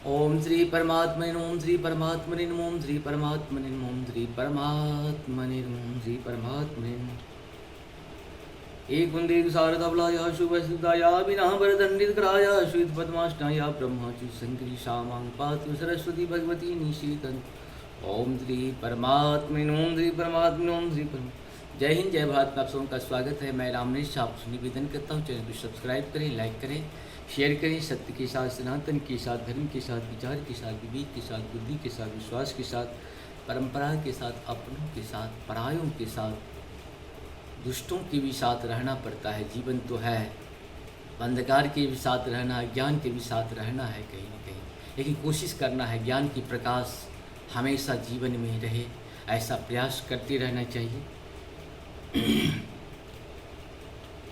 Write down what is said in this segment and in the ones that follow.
ओम श्री परमात्मने नमः। ओम श्री परमात्मने नमः। ओम श्री परमात्मने नमः। ओम श्री परमात्मने नमः। ओम श्री परमात्मने नमः। एक वंदे शारदाबलाया शुभसुदाया विना वरदंडितकराया श्वेत पद्माष्टाया ब्रह्माचि शंकरी शामां पातु सरस्वती भगवती निशीतन। ओम श्री परमात्मने नमः। ओम श्री परमात्मने नमः। ओम श्री परमात्मने। जय हिंद, जय भारत। आप सबों का स्वागत है। मैं रामनेश आपसे निवेदन करता हूँ, चैनल को सब्सक्राइब करें, लाइक करें, शेयर करें। सत्य के साथ, सनातन के साथ, धर्म के साथ, विचार के साथ, विवेक के साथ, बुद्धि के साथ, विश्वास के साथ, परंपरा के साथ, अपनों के साथ, परायों के साथ, दुष्टों के भी साथ रहना पड़ता है। जीवन तो है, अंधकार के भी साथ रहना है, ज्ञान के भी साथ रहना है कहीं न कहीं, लेकिन कोशिश करना है ज्ञान की प्रकाश हमेशा जीवन में रहे, ऐसा प्रयास करते रहना चाहिए।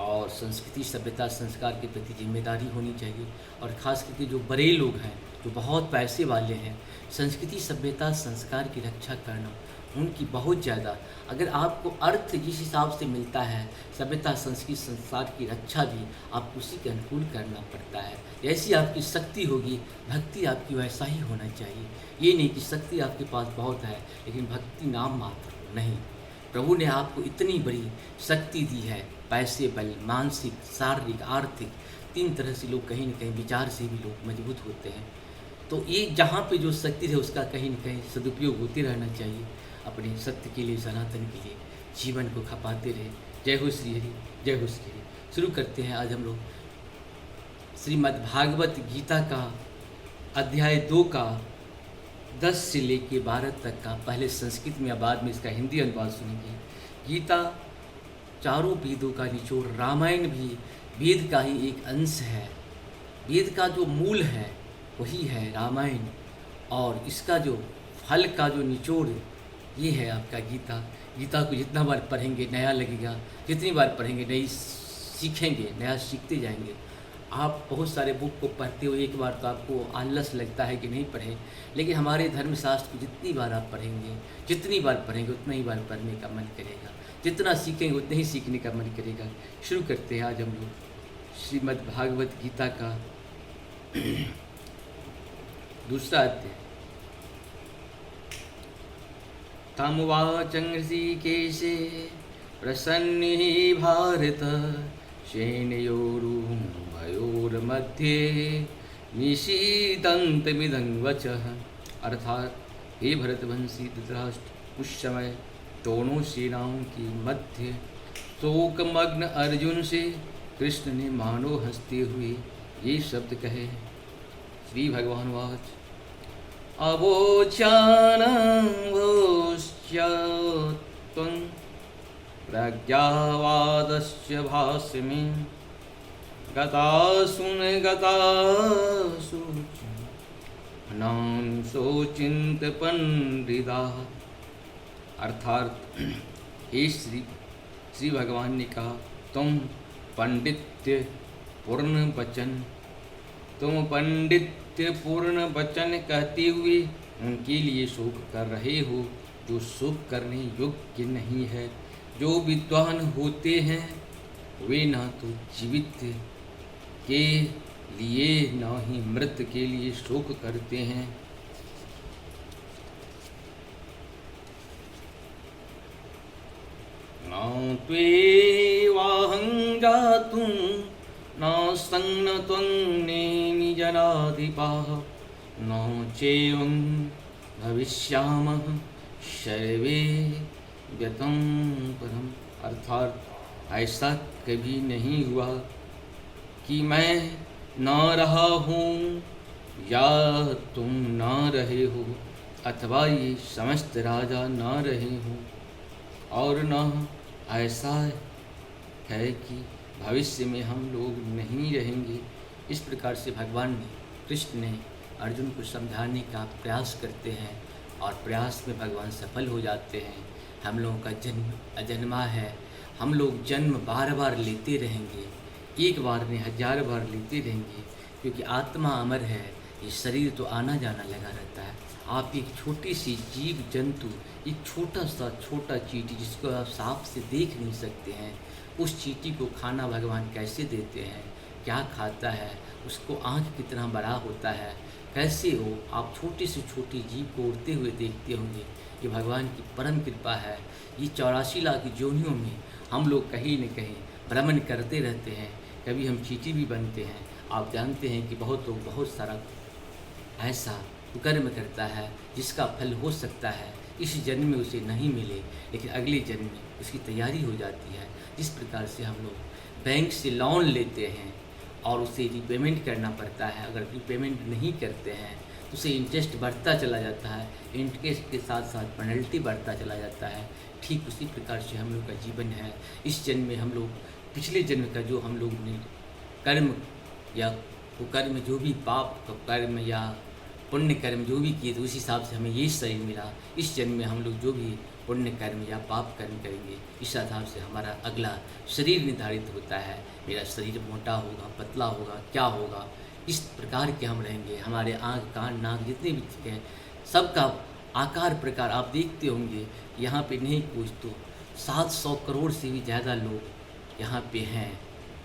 और संस्कृति, सभ्यता, संस्कार के प्रति जिम्मेदारी होनी चाहिए। और ख़ास करके जो बड़े लोग हैं, जो बहुत पैसे वाले हैं, संस्कृति, सभ्यता, संस्कार की रक्षा करना उनकी बहुत ज़्यादा, अगर आपको अर्थ जिस हिसाब से मिलता है, सभ्यता, संस्कृति, संस्कार की रक्षा भी आपको उसी के अनुकूल करना पड़ता है। जैसी आपकी शक्ति होगी, भक्ति आपकी वैसा ही होना चाहिए। ये नहीं कि शक्ति आपके पास बहुत है लेकिन भक्ति नाम मात्र नहीं। प्रभु ने आपको इतनी बड़ी शक्ति दी है, पैसे, बल, मानसिक, शारीरिक, आर्थिक, तीन तरह से लोग कहीं न कहीं विचार से भी लोग मजबूत होते हैं। तो ये जहाँ पे जो शक्ति है उसका कहीं न कहीं सदुपयोग होते रहना चाहिए। अपने सत्य के लिए, सनातन के लिए जीवन को खपाते रहे। जय हो श्री हरि, जय हो श्री हरि। शुरू करते हैं। आज हम लोग श्रीमद् भागवत गीता का अध्याय 2 का 10 से लेके 12 तक का, पहले संस्कृत में या बाद में इसका हिंदी अनुवाद सुनेंगे। गीता चारों वेदों का निचोड़, रामायण भी वेद का ही एक अंश है। वेद का जो मूल है वही है रामायण, और इसका जो फल का जो निचोड़ ये है आपका गीता। गीता को जितना बार पढ़ेंगे नया लगेगा, जितनी बार पढ़ेंगे नई सीखेंगे, नया सीखते जाएंगे। आप बहुत सारे बुक को पढ़ते हो, एक बार तो आपको आलस लगता है कि नहीं पढ़ें, लेकिन हमारे धर्मशास्त्र को जितनी बार आप पढ़ेंगे, जितनी बार पढ़ेंगे उतना ही बार पढ़ने का मन करेगा, जितना सीखेंगे उतना ही सीखने का मन करेगा। शुरू करते हैं आज हम लोग श्रीमद् भागवत गीता का दूसरा अध्याय। तमुवाचं ऋषिकेशे प्रसन्नि भारत सेनयोरुभयोर्मध्ये निशीदन्तमिदं वचः। अर्थात हे भरतवंशी धृतराष्ट्र, उस समय दोनों सेनाओं के मध्य शोकमग्न अर्जुन से कृष्ण ने मानो हंसते हुए ये शब्द कहे। श्री भगवान वाच अवोचानवोश्यत्वं प्रज्ञावादस्य भाष्यमे गतासुन गतासु नाम शोचिन्त पंडिताः। अर्थात हे श्री भगवान ने कहा, तुम पांडित्य पूर्ण वचन कहते हुए उनके लिए शोक कर रहे हो जो शोक करने योग्य नहीं है। जो विद्वान होते हैं वे ना तो जीवित के लिए ना ही मृत के लिए शोक करते हैं। न त्वेवाहं जातुं न संग त्वं नेमि जनाधिपाः न चैवं भविष्यामः सर्वे व्यतं परम्। अर्थात ऐसा कभी नहीं हुआ कि मैं न रहा हूँ या तुम न रहे हो, अथवा ये समस्त राजा न रहे हो, और न ऐसा है कि भविष्य में हम लोग नहीं रहेंगे। इस प्रकार से भगवान ने, कृष्ण ने अर्जुन को समझाने का प्रयास करते हैं, और प्रयास में भगवान सफल हो जाते हैं। हम लोगों का जन्म अजन्मा है, हम लोग जन्म बार बार लेते रहेंगे, एक बार नहीं 1000 बार लेते रहेंगे, क्योंकि आत्मा अमर है। ये शरीर तो आना जाना लगा रहता है। आप एक छोटी सी जीव जंतु, एक छोटा चींटी जिसको आप साफ से देख नहीं सकते हैं, उस चींटी को खाना भगवान कैसे देते हैं, क्या खाता है, उसको आँख कितना बड़ा होता है, कैसे हो आप छोटे से छोटे जीव को उड़ते हुए देखते होंगे। ये भगवान की परम कृपा है। ये 84 लाख योनियों में हम लोग कहीं न कहीं भ्रमण करते रहते हैं, कभी हम चींटी भी बनते हैं। आप जानते हैं कि बहुत लोग बहुत सारा ऐसा कर्म करता है जिसका फल हो सकता है इस जन्म में उसे नहीं मिले, लेकिन अगले जन्म में उसकी तैयारी हो जाती है। जिस प्रकार से हम लोग बैंक से लोन लेते हैं और उसे रीपेमेंट करना पड़ता है, अगर रीपेमेंट नहीं करते हैं तो उसे इंटरेस्ट बढ़ता चला जाता है, इंटरेस्ट के साथ साथ पेनल्टी बढ़ता चला जाता है। ठीक उसी प्रकार से हम लोग का जीवन है। इस जन्म में हम लोग पिछले जन्म का जो हम लोग ने कर्म या कुकर्म, जो भी पाप का कर्म या पुण्य कर्म जो भी किए थे उस हिसाब से हमें ये शरीर मिला। इस जन्म में हम लोग जो भी पुण्य कर्म या पाप कर्म करेंगे इस हिसाब से हमारा अगला शरीर निर्धारित होता है। मेरा शरीर मोटा होगा, पतला होगा, क्या होगा, इस प्रकार के हम रहेंगे। हमारे आँख, कान, नाक जितने भी हैं सबका आकार प्रकार आप देखते होंगे। यहाँ पे नहीं कुछ तो 700 करोड़ से भी ज़्यादा लोग यहाँ पे हैं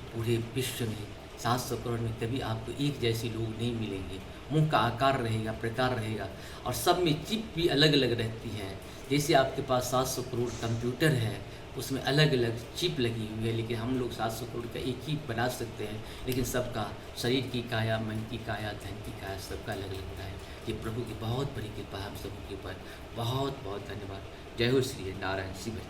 पूरे विश्व में। 700 करोड़ में कभी आपको एक जैसे लोग नहीं मिलेंगे। मुंह का आकार रहेगा, प्रकार रहेगा, और सब में चिप भी अलग अलग रहती है। जैसे आपके पास 700 करोड़ कंप्यूटर है, उसमें अलग अलग चिप लगी हुई है, लेकिन हम लोग 700 करोड़ का एक ही बना सकते हैं, लेकिन सबका शरीर की काया, मन की काया, धन की काया सबका अलग अलग होता है। ये प्रभु की बहुत बड़ी कृपा है हम सबके ऊपर। बहुत बहुत धन्यवाद। जय हो श्री नारायण शिव।